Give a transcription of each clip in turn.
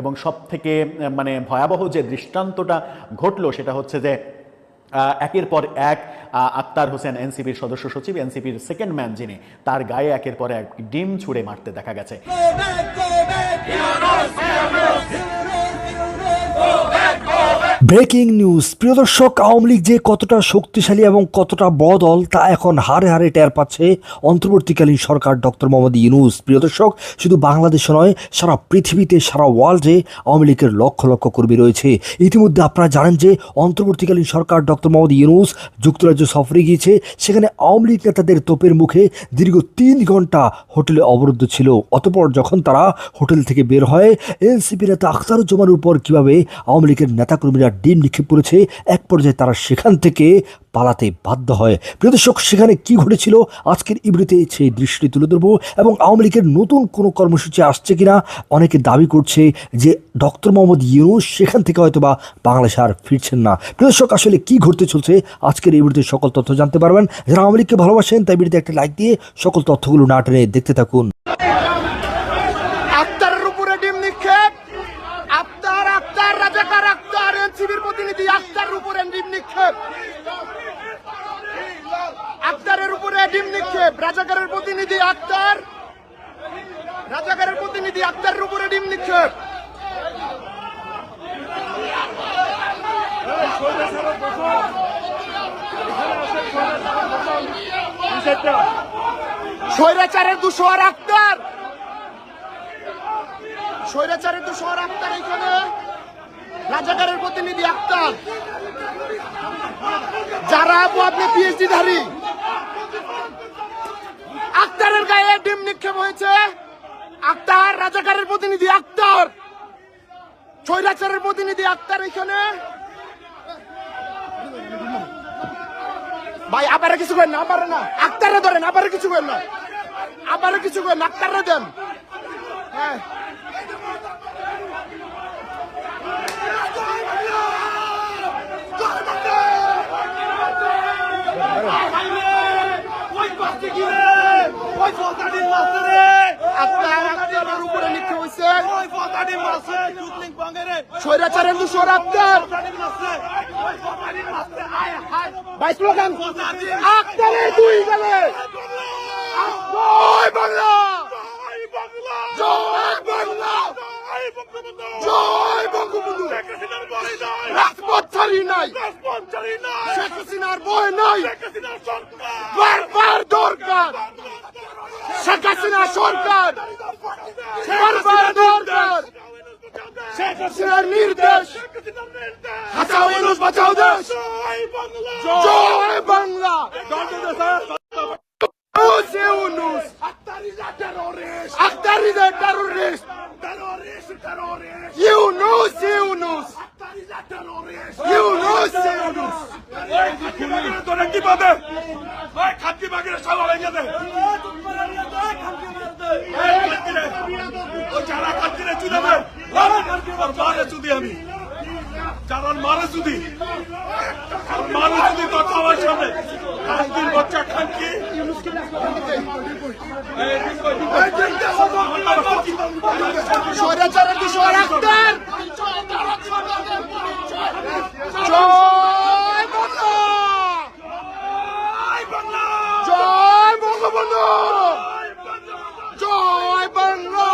এবং সব থেকে মানে ভয়াবহ যে দৃষ্টান্তটা ঘটলো সেটা হচ্ছে যে একের পর এক আক্তার হোসেন এনসিপির সদস্য সচিব, এনসিপির সেকেন্ড ম্যান যিনি, তার গায়ে একের পর এক ডিম ছুঁড়ে মারতে দেখা গেছে। Breaking news. প্রিয় দর্শক, আওয়ামী লীগ যে কতটা শক্তিশালী এবং কতটা বদল তা এখন হারে হারে টের পাচ্ছে অন্তর্বর্তীকালীন সরকার ডক্টর মোহাম্মদ ইউনূস। প্রিয় দর্শক, শুধু বাংলাদেশে নয়, সারা পৃথিবীতে, সারা ওয়ার্ল্ডে আওয়ামী লীগের লক্ষ লক্ষ কর্মী রয়েছে। ইতিমধ্যে আপনারা জানেন যে অন্তর্বর্তীকালীন সরকার ডক্টর মোহাম্মদ ইউনূস যুক্তরাজ্য সফরে গিয়েছে। সেখানে আওয়ামী লীগ নেতাদের তোপের মুখে দীর্ঘ 3 ঘন্টা হোটেলে অবরুদ্ধ ছিল। অতঃপর যখন তারা হোটেল থেকে বের হয়, এনসিপি নেতা আখতারুজ্জামানের উপর কীভাবে আওয়ামী লীগের নেতাকর্মীরা ডিম নিক্ষেপ করেছে, এক পর্যায়ে তারা সেখান থেকে পালাতে বাধ্য হয়। প্রিয় দর্শক, সেখানে কি ঘটেছিল আজকের ইবরিতে সেই দৃশ্যটি তুলে ধরবো এবং আওয়ামী লীগের নতুন কোনো কর্মসূচি আসছে কিনা। অনেকে দাবি করছে যে ডক্টর মোহাম্মদ ইউনূস সেখান থেকে হয়তো বা বাংলাদেশে আর ফিরছেন না। প্রিয় দর্শক, আসলে কি ঘটতে চলছে আজকের ইবরিতে সকল তথ্য জানতে পারবেন। যারা আওয়ামী লীগকে ভালোবাসেন তাই ভিডিওতে একটা লাইক দিয়ে সকল তথ্যগুলো না টেনে দেখতে থাকুন। আক্তারের উপরে ডিম নিক্ষেপ, আক্তার রাজাকার আক্তার, এনসিবির প্রতিনিধি আক্তারের উপরে ডিম নিক্ষেপ, আক্তারের উপরে ডিম নিক্ষেপ, রাজাকারের প্রতিনিধি আক্তার, রাজাকারের প্রতিনিধি আক্তারের উপরে ডিম নিক্ষেপ। স্বৈরাচারের দুশোয়ার আক্তার, স্বৈরাচারের দুশোয়ার আক্তার এখানে, রাজাকারের প্রতিনিধি আক্তার। যারা আপনি পিএইচডি ধারী, আক্তারের গায়ে ডিম নিক্ষেপ হয়েছে। আক্তার রাজাকারের প্রতিনিধি আক্তার, স্বৈরাচারের প্রতিনিধি আক্তার এখানে। ভাই আবারে কিছু করেন না, আবারে না, আক্তারে ধরেন, আবারে কিছু করেন না, আবারে কিছু করেন, আক্তারে দেন। হ্যাঁ, উপরে নিক্ষেপ হয়েছে স্বৈরাচারের দুশোর আক্তার। ভাই স্লোগান আক্তারের দুই গেলে জয় বাংলা, জয় বাংলা, জয় বঙ্গবন্ধু। রাজপথ ছাড়ি নাই, শেখ হাসিনার বই নাই, বারবার দরকার শেখ হাসিনা সরকার, বারবার দরকার শেখ হাসিনার নির্দেশ। বাঁচাও ইউনূস, বাঁচাও দেশ, জয় বাংলা। ইউনূস আক্তারিদের টেররিস্ট, ইউনূস ইউনূস ইউনূস ইউনূস। তোরা কি পাবে? খাদ্যি বাগের সালা ভেঙে দে, যারা খাদ্যিরে চুদে দেয় মারে চুদি, আমি যারা মারে চুদি, মারে চুদি তোর সবার সামনে খাদ্যির বাচ্চা খানকি। স্বৈরাচারের দুশোর আক্তার, জয় বাংলা, জয় বঙ্গবন্ধু, জয় বাংলা।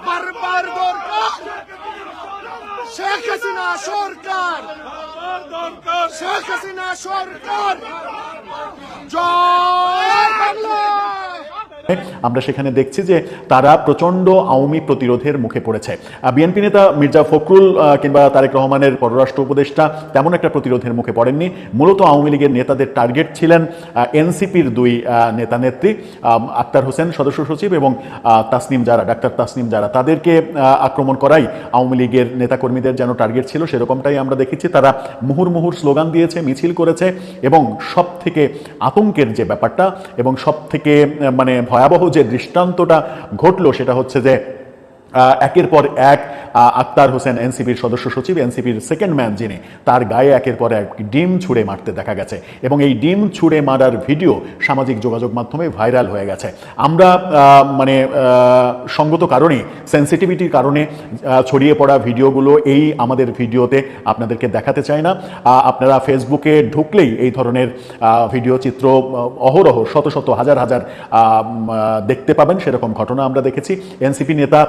বারবার দরকার শেখ হাসিনা সরকার, শেখ হাসিনা সরকার, জয় বাংলা। আমরা সেখানে দেখছি যে তারা প্রচণ্ড আওয়ামী প্রতিরোধের মুখে পড়েছে। বিএনপি নেতা মির্জা ফখরুল কিংবা তারেক রহমানের পররাষ্ট্র উপদেষ্টা তেমন একটা প্রতিরোধের মুখে পড়েননি। মূলত আওয়ামী লীগের নেতাদের টার্গেট ছিলেন এনসিপির 2 নেতা নেত্রী, আক্তার হোসেন সদস্য সচিব এবং তাসনিম জারা, ডাক্তার তাসনিম জারা। তাদেরকে আক্রমণ করাই আওয়ামী লীগের নেতাকর্মীদের যেন টার্গেট ছিল, সেরকমটাই আমরা দেখেছি। তারা মুহুর মুহুর স্লোগান দিয়েছে, মিছিল করেছে এবং সব থেকে আতঙ্কের যে ব্যাপারটা এবং সব থেকে মানে ভয়াবহ যে দৃষ্টান্তটা ঘটলো সেটা হচ্ছে যে একের পর এক আক্তার হোসেন এনসিপির সদস্য সচিব, এনসিপির সেকেন্ড ম্যান যিনি, তার গায়ে একের পর এক ডিম ছুঁড়ে মারতে দেখা গেছে এবং এই ডিম ছুঁড়ে মারার ভিডিও সামাজিক যোগাযোগ মাধ্যমে ভাইরাল হয়ে গেছে। আমরা সঙ্গত কারণে, সেন্সিটিভিটির কারণে ছড়িয়ে পড়া ভিডিওগুলো এই আমাদের ভিডিওতে আপনাদেরকে দেখাতে চাই না। আপনারা ফেসবুকে ঢুকলেই এই ধরনের ভিডিও চিত্র অহরহ শত শত হাজার হাজার দেখতে পাবেন। সেরকম ঘটনা আমরা দেখেছি। এনসিপি নেতা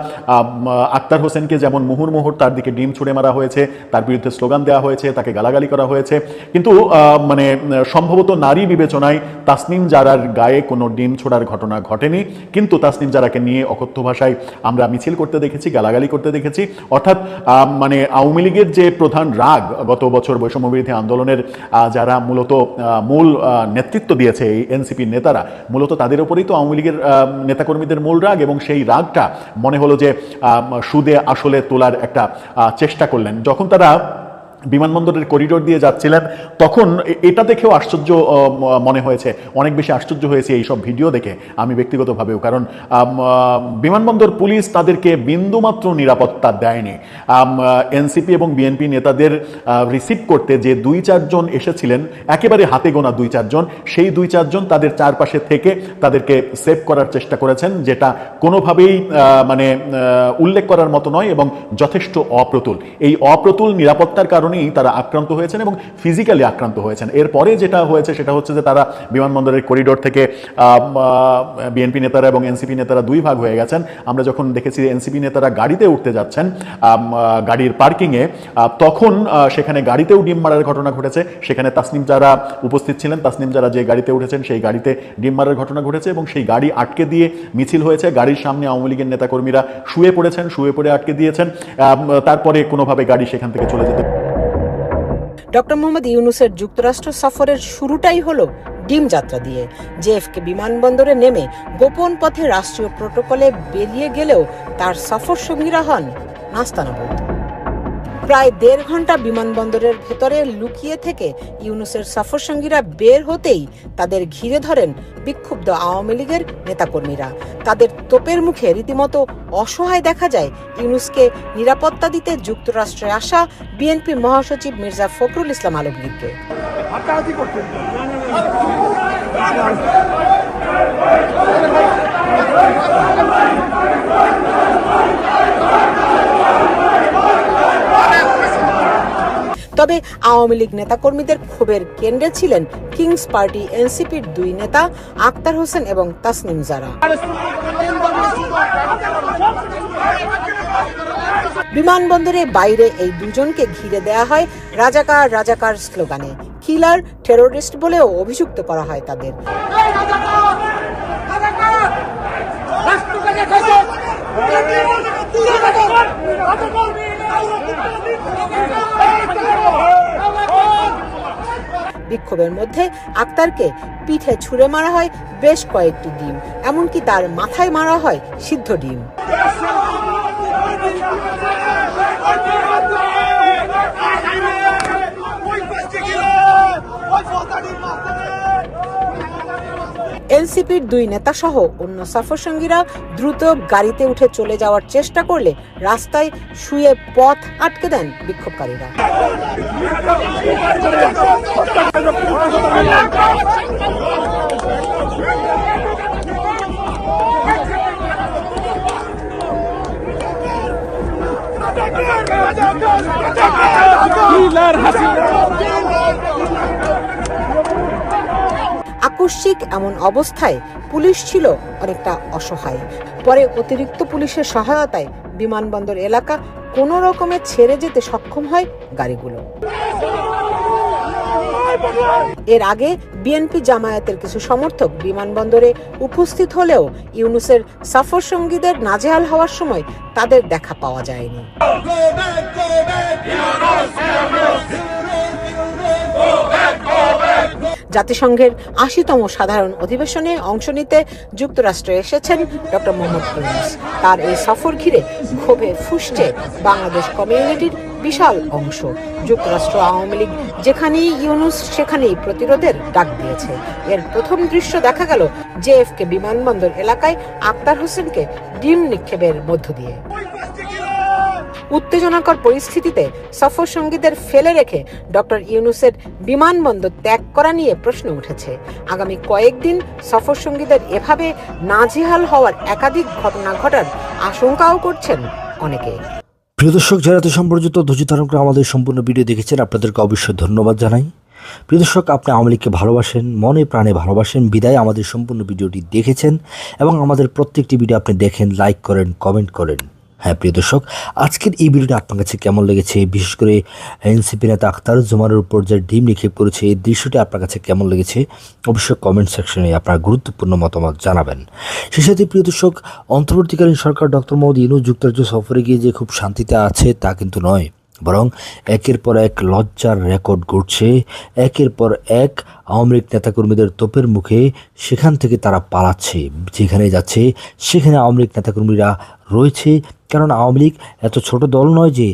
আক্তার হোসেনকে যেমন মুহুর্মুহুর তার দিকে ডিম ছুঁড়ে মারা হয়েছে, তার বিরুদ্ধে স্লোগান দেওয়া হয়েছে, তাকে গালাগালি করা হয়েছে, কিন্তু সম্ভবত নারী বিবেচনায় তাসনিম জারার গায়ে কোনো ডিম ছোড়ার ঘটনা ঘটেনি, কিন্তু তাসনিম জারাকে নিয়ে অকথ্য ভাষায় আমরা মিছিল করতে দেখেছি, গালাগালি করতে দেখেছি। অর্থাৎ আওয়ামী লীগের যে প্রধান রাগ গত বছর বৈষম্যবিরোধী আন্দোলনের যারা মূলত মূল নেতৃত্ব দিয়েছে এই এনসিপির নেতারা, মূলত তাদের উপরেই তো আওয়ামী লীগের নেতাকর্মীদের মূল রাগ, এবং সেই রাগটা মনে হলো যে সুদে আসলে তোলার একটা চেষ্টা করলেন। যখন তারা বিমানবন্দরের করিডোর দিয়ে যাচ্ছিলেন তখন এটা দেখেও আশ্চর্য মনে হয়েছে, অনেক বেশি আশ্চর্য হয়েছে এইসব ভিডিও দেখে আমি ব্যক্তিগতভাবেও, কারণ বিমানবন্দর পুলিশ তাদেরকে বিন্দুমাত্র নিরাপত্তা দেয়নি। এনসিপি এবং বিএনপি নেতাদের রিসিভ করতে যে 2-4 জন এসেছিলেন, একেবারে হাতে গোনা 2-4 জন, সেই 2-4 জন তাদের চারপাশে থেকে তাদেরকে সেভ করার চেষ্টা করেছেন, যেটা কোনোভাবেই উল্লেখ করার মতো নয় এবং যথেষ্ট অপ্রতুল। এই অপ্রতুল নিরাপত্তার কারণে তারা আক্রান্ত হয়েছেন এবং ফিজিক্যালি আক্রান্ত হয়েছেন। এরপরে যেটা হয়েছে সেটা হচ্ছে যে তারা বিমানবন্দরের করিডোর থেকে বিএনপি নেতারা এবং এনসিপি নেতারা 2 ভাগ হয়ে গেছেন। আমরা যখন দেখেছি এনসিপি নেতারা গাড়িতে উঠতে যাচ্ছেন গাড়ির পার্কিংয়ে, তখন সেখানে গাড়িতেও ডিম মারার ঘটনা ঘটেছে। সেখানে তাসনিম যারা উপস্থিত ছিলেন, তাসনিম যারা যে গাড়িতে উঠেছেন সেই গাড়িতে ডিম মারার ঘটনা ঘটেছে এবং সেই গাড়ি আটকে দিয়ে মিছিল হয়েছে। গাড়ির সামনে আওয়ামী লীগের নেতাকর্মীরা শুয়ে পড়েছেন, শুয়ে পড়ে আটকে দিয়েছেন, তারপরে কোনোভাবে গাড়ি সেখান থেকে চলে যেতে। ডক্টর মোহাম্মদ ইউনূসের যুক্তরাষ্ট্র সফরের শুরুটাই হলো ডিম যাত্রা দিয়ে। জেএফকে বিমানবন্দরে নেমে গোপন পথে রাষ্ট্রীয় প্রটোকলে বেরিয়ে গেলেও তার সফর সঙ্গীরা হন নাস্তানাবুদ। প্রায় 1.5 ঘন্টা বিমানবন্দরের ভেতরে লুকিয়ে থেকে ইউনূসের সফর সঙ্গীরা বের হতেই তাদের ঘিরে ধরেন বিক্ষুব্ধ আওয়ামী লীগের নেতাকর্মীরা। তাদের তোপের মুখে রীতিমতো অসহায় দেখা যায় ইউনূসকে নিরাপত্তা দিতে যুক্তরাষ্ট্রে আসা বিএনপি মহাসচিব মির্জা ফখরুল ইসলাম আলমগীরকে। তবে আওয়ামী লীগ নেতাকর্মীদের ক্ষোভের কেন্দ্রে ছিলেন কিংস পার্টি এনসিপির 2 নেতা আক্তার হোসেন এবং তাসনিম জারা। বিমানবন্দরে বাইরে এই দুজনকে ঘিরে দেয়া হয় রাজাকার রাজাকার স্লোগানে। কিলার, টেরোরিস্ট বলেও অভিযুক্ত করা হয় তাদের। বিক্ষোভের মধ্যে আক্তারকে পিঠে ছুঁড়ে মারা হয় বেশ কয়েকটি ডিম, এমনকি তার মাথায় মারা হয় সিদ্ধ ডিম। এনসিপির 2 নেতা সহ অন্য সফর সঙ্গীরা দ্রুত গাড়িতে উঠে চলে যাওয়ার চেষ্টা করলে রাস্তায় শুয়ে পথ আটকে দেন বিক্ষোভকারীরা। আকস্মিক এমন অবস্থায় পুলিশ ছিল অনেকটা অসহায়। পরে অতিরিক্ত পুলিশের সহায়তায় বিমানবন্দর এলাকা কোনো রকমে ছেড়ে যেতে সক্ষম হয় গাড়িগুলো। এর আগে বিএনপি জামায়াতের কিছু সমর্থক বিমানবন্দরে উপস্থিত হলেও ইউনূসের সফর সঙ্গীদের নাজেহাল হওয়ার সময় তাদের দেখা পাওয়া যায়নি। জাতিসংঘের ৮০তম সাধারণ অধিবেশনে অংশ নিতে যুক্তরাষ্ট্রে এসেছেন ডক্টর মোহাম্মদ ইউনূস। তার এই সফর ঘিরে ক্ষোভে ফুঁসছে বাংলাদেশ কমিউনিটির বিশাল অংশ। যুক্তরাষ্ট্র আওয়ামী লীগ যেখানেই ইউনূস সেখানেই প্রতিরোধের ডাক দিয়েছে। এর প্রথম দৃশ্য দেখা গেল জেএফকে বিমানবন্দর এলাকায় আক্তার হোসেনকে ডিম নিক্ষেপের মধ্য দিয়ে। উত্তেজনাকর পরিস্থিতিতে সফর সঙ্গীদের ফেলে রেখে ডক্টর ইউনূসের বিমানবন্দর ত্যাগ করা নিয়ে প্রশ্ন উঠেছে। আগামী কয়েকদিন সফর সঙ্গীদের এভাবে নাজেহাল হওয়ার একাধিক ঘটনা ঘটার আশঙ্কাও করছেন অনেকে। প্রিয় দর্শক, যারা এত সম্পর্কিত ধৈর্য ধারণ করে আমাদের সম্পূর্ণ ভিডিও দেখেছেন, আপনাদেরকে অবশ্যই ধন্যবাদ জানাই। প্রিয় দর্শক, আপনি আওয়ামী লীগকে ভালোবাসেন, মনে প্রাণে ভালোবাসেন বিদায় আমাদের সম্পূর্ণ ভিডিওটি দেখেছেন এবং আমাদের প্রত্যেকটি ভিডিও আপনি দেখেন, লাইক করেন, কমেন্ট করেন। হ্যাঁ প্রিয় দর্শক, আজকের এই ভিডিওটা আপনার কাছে কেমন লেগেছে, বিশেষ করে এনসিপি নেতা আখতারুজ্জামানের উপর যে ডিম নিক্ষেপ করেছে এই দৃশ্যটি আপনার কাছে কেমন লেগেছে অবশ্যই কমেন্ট সেকশনে আপনার গুরুত্বপূর্ণ মতামত জানাবেন। সেই সাথে প্রিয় দর্শক, অন্তর্বর্তীকালীন সরকার ডক্টর মোহাম্মদ ইউনূস যুক্তরাজ্য সফরে গিয়ে যে খুব শান্তিতে আছে তা কিন্তু নয়, বরং একের পর এক লজ্জার রেকর্ড গড়ছে। একের পর এক আওয়ামী লীগ নেতাকর্মীদের তোপের মুখে সেখান থেকে তারা পালাচ্ছে, যেখানে যাচ্ছে সেখানে আওয়ামী লীগ নেতাকর্মীরা রয়েছে। কারণ আওয়ামী লীগ এত ছোট দল নয় যে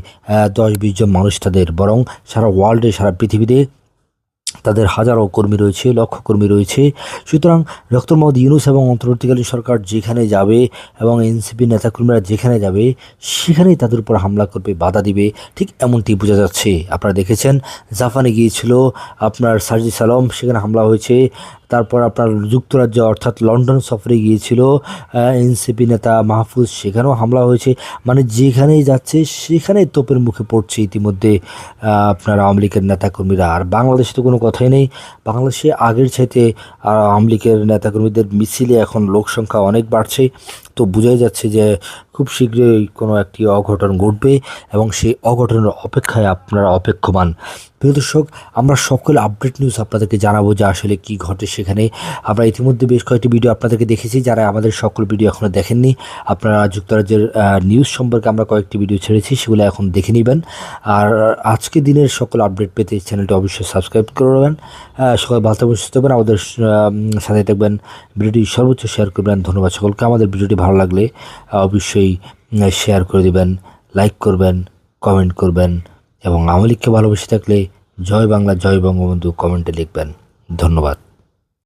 10-20 জন মানুষ তাদের, বরং সারা ওয়ার্ল্ডে, সারা পৃথিবীতে তাদের হাজারো কর্মী রয়েছে, লক্ষ কর্মী রয়েছে। সুতরাং ডক্টর মোহাম্মদ ইউনূস এবং অন্তর্বর্তীকালীন সরকার যেখানে যাবে এবং এনসিপি নেতাকর্মীরা যেখানে যাবে সেখানেই তাদের উপর হামলা করবে, বাধা দিবে, ঠিক এমনটি বোঝা যাচ্ছে। আপনারা দেখেছেন জাপানে গিয়েছিল আপনার সার্জিস আলম, সেখানে হামলা হয়েছে। তারপর আপনার যুক্তরাজ্য অর্থাৎ লন্ডন সফরে গিয়েছিল এনসিপি নেতা মাহফুজ, সেখানেও হামলা হয়েছে। মানে যেখানেই যাচ্ছে সেখানেই তোপের মুখে পড়ছে ইতিমধ্যে আপনার আওয়ামী লীগের নেতাকর্মীরা। আর বাংলাদেশে তো কোনো কথাই নেই, বাংলাদেশে আগের চাইতে আওয়ামী লীগের নেতাকর্মীদের মিছিলে এখন লোক সংখ্যা অনেক বাড়ছে। তো বোঝাই যাচ্ছে যে খুব শীঘ্রই কোনো একটি অঘটন ঘটবে এবং সেই অঘটনের অপেক্ষায় আপনারা অপেক্ষমান। প্রিয় দর্শক, আমরা সকল আপডেট নিউজ আপনাদেরকে জানাবো যে আসলে কি ঘটে সেখানে। আমরা ইতিমধ্যে বেশ কয়েকটি ভিডিও আপনাদেরকে দেখেছি, যারা আমাদের সকল ভিডিও এখনও দেখেননি আপনারা যুক্তরাজ্যের নিউজ সম্পর্কে আমরা কয়েকটি ভিডিও ছেড়েছি, সেগুলো এখন দেখে নেবেন। আর আজকে দিনের সকল আপডেট পেতে চ্যানেলটি অবশ্যই সাবস্ক্রাইব করবেন। সবাই ভালো থাকবেন, সুস্থ থাকবেন, আমাদের সাথে থাকবেন, ভিডিওটি সর্বোচ্চ শেয়ার করবেন। ধন্যবাদ সকলকে। আমাদের ভিডিওটি ভালো লাগলে অবশ্যই শেয়ার করে দেবেন, লাইক করবেন, কমেন্ট করবেন এবং আওয়ামী লীগকে ভালোবেসে থাকলে জয় বাংলা, জয় বঙ্গবন্ধু কমেন্টে লিখবেন। ধন্যবাদ।